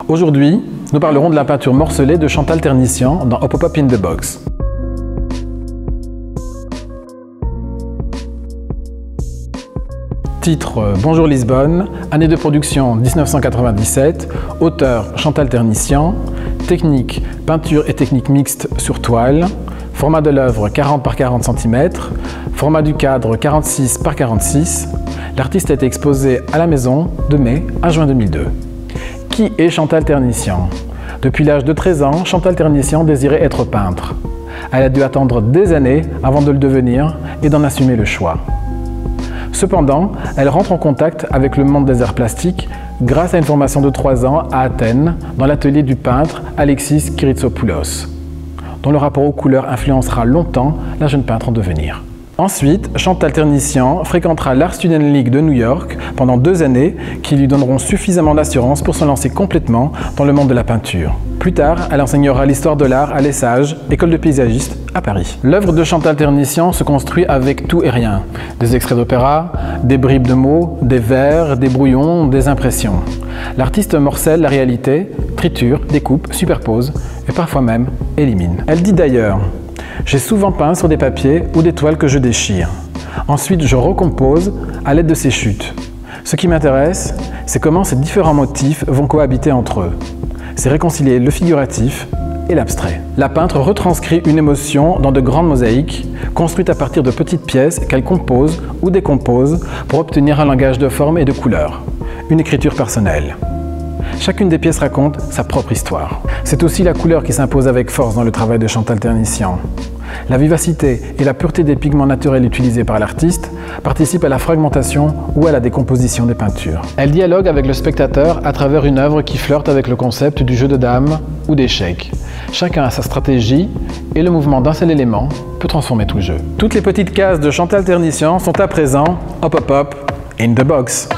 Aujourd'hui, nous parlerons de la peinture morcelée de Chantal Ternissian dans Hop Hop in the Box. Titre Bonjour Lisbonne, année de production 1997, auteur Chantal Ternissian, technique peinture et technique mixte sur toile, format de l'œuvre 40 par 40 cm, format du cadre 46 par 46. L'artiste a été exposé à la maison de mai à juin 2002. Qui est Chantal Ternissian? Depuis l'âge de 13 ans, Chantal Ternissian désirait être peintre. Elle a dû attendre des années avant de le devenir et d'en assumer le choix. Cependant, elle rentre en contact avec le monde des arts plastiques grâce à une formation de 3 ans à Athènes, dans l'atelier du peintre Alexis Kyritsopoulos, dont le rapport aux couleurs influencera longtemps la jeune peintre en devenir. Ensuite, Chantal Ternissian fréquentera l'Art Student League de New York pendant 2 années qui lui donneront suffisamment d'assurance pour se lancer complètement dans le monde de la peinture. Plus tard, elle enseignera l'histoire de l'art à l'ESSAGE, école de paysagiste à Paris. L'œuvre de Chantal Ternissian se construit avec tout et rien. Des extraits d'opéra, des bribes de mots, des vers, des brouillons, des impressions. L'artiste morcelle la réalité, triture, découpe, superpose et parfois même élimine. Elle dit d'ailleurs: j'ai souvent peint sur des papiers ou des toiles que je déchire. Ensuite, je recompose à l'aide de ces chutes. Ce qui m'intéresse, c'est comment ces différents motifs vont cohabiter entre eux. C'est réconcilier le figuratif et l'abstrait. La peintre retranscrit une émotion dans de grandes mosaïques, construites à partir de petites pièces qu'elle compose ou décompose pour obtenir un langage de forme et de couleurs, une écriture personnelle. Chacune des pièces raconte sa propre histoire. C'est aussi la couleur qui s'impose avec force dans le travail de Chantal Ternissian. La vivacité et la pureté des pigments naturels utilisés par l'artiste participent à la fragmentation ou à la décomposition des peintures. Elle dialogue avec le spectateur à travers une œuvre qui flirte avec le concept du jeu de dames ou d'échecs. Chacun a sa stratégie et le mouvement d'un seul élément peut transformer tout le jeu. Toutes les petites cases de Chantal Ternissian sont à présent Hop Hop Hop in the Box.